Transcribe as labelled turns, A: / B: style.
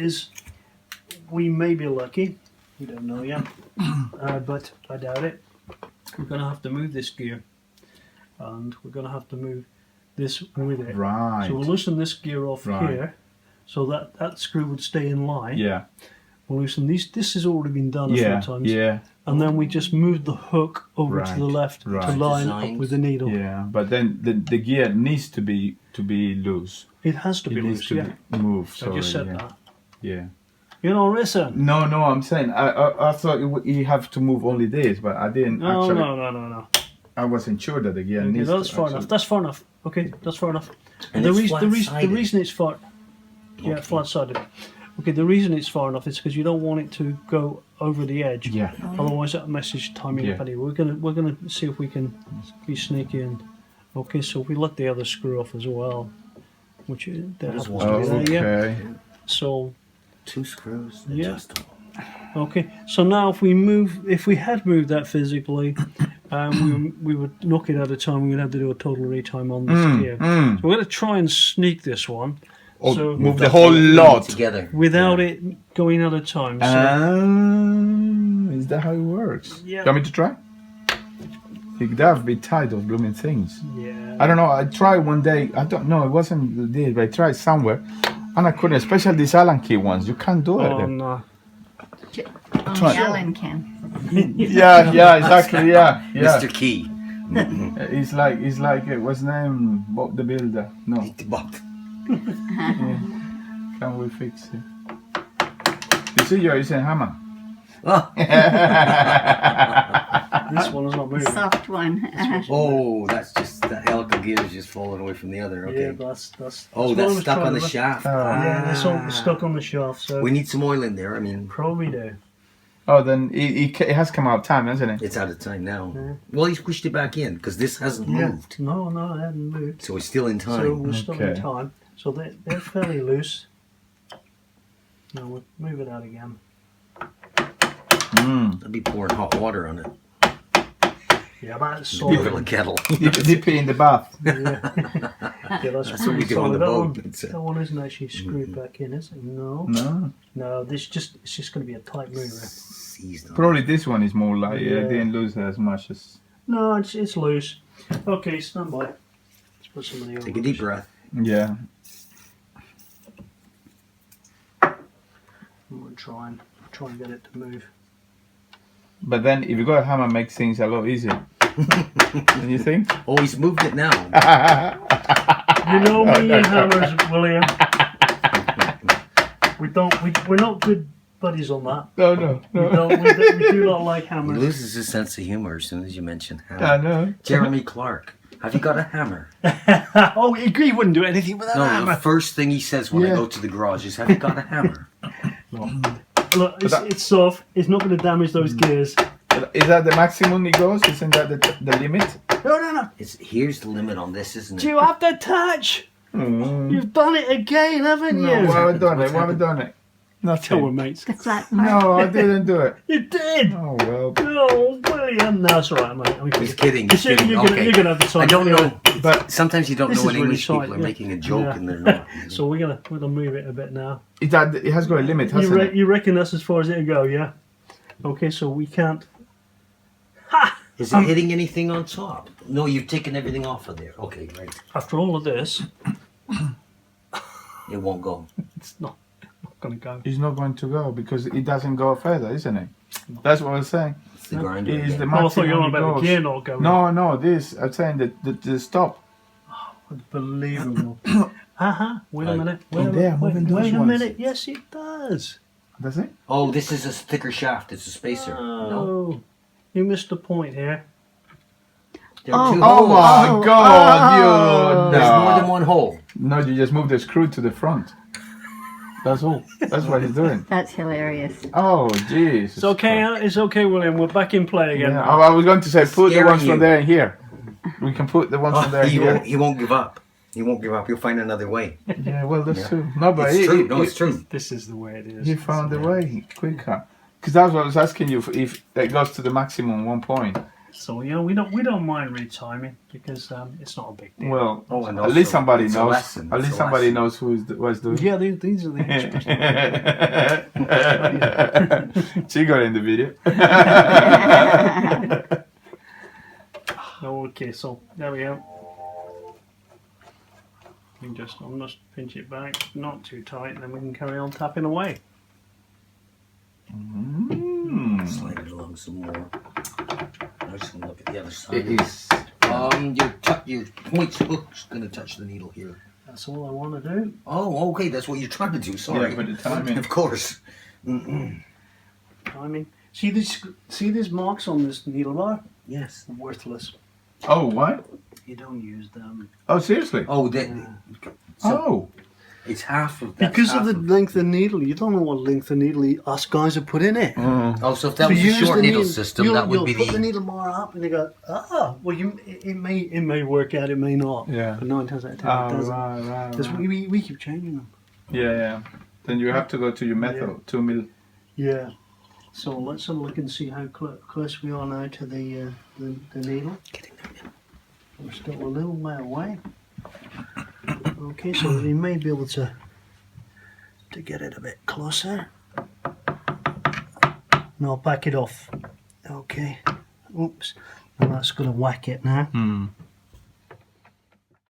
A: is we may be lucky. We don't know yet, but I doubt it. We're going to have to move this gear, and we're going to have to move this with it.
B: Right.
A: So we'll loosen this gear off here, so that screw would stay in line.
B: Yeah.
A: We'll loosen these. This has already been done a few times.
B: Yeah.
A: And then we just move the hook over to the left to line up with the needle.
B: Yeah, but then the gear needs to be loose.
A: It has to be loose.
B: It needs to be moved.
A: I just said that.
B: Yeah.
A: You know, listen.
B: No, I'm saying I thought you have to move only this, but I didn't.
A: No,
B: actually,
A: no.
B: I wasn't sure that the gear needs.
A: That's far enough. That's far enough. Okay, that's far enough.
C: And
A: the
C: it's
A: reason it's far. Yeah, flat-sided. Okay, the reason it's far enough is because you don't want it to go over the edge.
B: Yeah.
A: Otherwise, that messes timing up anyway. We're gonna see if we can be sneaky and. Okay, so we let the other screw off as well, which there happens to be there. Yeah. So.
C: 2 screws.
A: Yeah. Okay. So now, if we had moved that physically, we would knock it at a time. We'd have to do a total retime on this gear. So we're going to try and sneak this one.
B: Or
A: so
B: move the whole lot
C: together
A: without it going at a time. So.
B: Is that how it works?
A: Yeah.
B: You want me to try? You'd have to be tired of blooming things.
A: Yeah.
B: I don't know. I tried one day. I don't know. It wasn't this, but I tried somewhere, and I couldn't. Especially these Allen key ones. You can't do it.
A: Oh no.
D: Only Alan can.
B: Yeah, exactly. Yeah.
C: Mr. Key.
B: It's like what's his name? Bob the Builder. No.
C: Bob.
B: Yeah. Can we fix it? You see, you're using a hammer.
C: Oh.
A: This one is not moving.
D: Soft one.
C: Oh, that's just the helical gear is just falling away from the other. Okay.
A: Yeah, that's
C: oh, that's stuck on the shaft.
A: Yeah, it's all stuck on the shaft. So
C: we need some oil in there. I mean,
A: probably do.
B: Oh, then it has come out of time, hasn't it?
C: It's out of time now.
A: Yeah.
C: Well, he's pushed it back in because this hasn't moved.
A: No, it hasn't moved.
C: So we're still in time.
A: So we're still in time. So they're fairly loose. Now we'll move it out again.
C: I'd be pouring hot water on it.
A: Yeah, that's solid.
C: Boil a kettle.
B: Dip it in the bath.
A: Yeah, that's
C: what we do on the boat.
A: That one isn't actually screwed back in, is it? No. It's just going to be a tight mover.
B: Probably this one is more like it didn't lose as much as.
A: No, it's loose. Okay, stand by. Let's put some of the.
C: Take a deep breath.
B: Yeah.
A: I'm going to try and get it to move.
B: But then, if you got a hammer, it makes things a lot easier. Don't you think?
C: Oh, he's moved it now.
A: You know me and hammers, William. We're not good buddies on that.
B: No.
A: We do not like hammers.
C: He loses his sense of humor as soon as you mention hammer.
B: I know.
C: Jeremy Clark, have you got a hammer?
A: Oh, he wouldn't do anything without a hammer.
C: The first thing he says when I go to the garage is, have you got a hammer?
A: No. Look, it's soft. It's not going to damage those gears.
B: Is that the maximum it goes? Isn't that the limit?
A: No.
C: Here's the limit on this, isn't it?
A: Do you have to touch? You've done it again, haven't you?
B: No, why have I done it?
A: Nothing. Tell her, mates.
D: The flat part.
B: No, I didn't do it.
A: You did.
B: Oh well.
A: No, William. No, it's all right, mate.
C: He's kidding.
A: You're gonna have the time.
C: I don't know,
B: but
C: sometimes you don't know when
A: really
C: English
A: tight,
C: people are making a joke and they're not.
A: So we're gonna move it a bit now.
B: It has got a limit, hasn't it?
A: You reckon that's as far as it'll go, yeah? Okay, so we can't.
C: Ha! Is it hitting anything on top? No, you've taken everything off of there. Okay, right.
A: After all of this,
C: it won't go.
A: It's not going to go.
B: It's not going to go because it doesn't go further, isn't it? That's what I was saying.
C: It's the grinder.
B: It is the
A: I thought you were on
B: maximum it
A: about
B: goes.
A: the gear not going.
B: No, this. I'm saying that the stop.
A: Unbelievable. Wait a minute.
B: Wait a
A: minute. Yes, it does.
B: Does it?
C: Oh, this is a thicker shaft. It's a spacer.
A: Oh,
C: No.
A: You missed the point here.
C: There are two
B: Oh
C: holes.
B: my God!
C: There's
B: No.
C: more than one hole.
B: No, you just move the screw to the front. That's all. That's what he's doing.
D: That's hilarious.
B: Oh, jeez.
A: It's okay. It's okay, William. We're back in play again.
B: Yeah, I was going to say put the
C: Scaring
B: ones
C: you.
B: from there and here. We can put the ones from there and here.
C: He won't give up. He won't give up. He'll find another way.
B: Yeah, well, that's true. No, but
C: It's true. No, it's true.
A: This is the way it is.
B: He found a way quicker. Because that's what I was asking you if that goes to the maximum 1 point.
A: So we don't mind retiming because it's not a big deal.
B: Well,
C: Oh, and
B: at least
C: also,
B: somebody
C: it's a
B: knows.
C: lesson,
B: At
C: it's
B: least
C: a
B: somebody
C: lesson.
B: knows what's doing.
A: Yeah, these are the experts.
B: She got in the video.
A: Okay, so there we go. I'm just pinch it back, not too tight, and then we can carry on tapping away.
C: Slide it along some more. I'm just gonna look at the other side.
B: It is.
C: Your point hook's gonna touch the needle here.
A: That's all I want to do.
C: Oh, okay, that's what you're trying to do. Sorry.
B: Yeah, put the time in.
C: Of course.
A: Timing. See these marks on this needle bar?
C: Yes.
A: Worthless.
B: Oh, what?
A: You don't use them.
B: Oh, seriously?
C: Oh,
B: Oh.
C: it's half of that.
A: Because of the length of needle, you don't know what length of needle us guys have put in it.
C: Oh, so if that
A: So
C: was a
A: use
C: short
A: the
C: needle system, that would
A: you'll
C: be
A: put the
C: the.
A: needle bar up, and they go, well, it may work out, it may not.
B: Yeah.
A: But 9 times out of 10
B: Oh,
A: it doesn't.
B: right.
A: Because we keep changing them.
B: Yeah. Then you have to go to your method, 2 mil.
A: Yeah. So let's have a look and see how close we are now to the needle. We're still a little way away. Okay, so we may be able to get it a bit closer. No, back it off. Okay. Oops. And that's going to whack it now.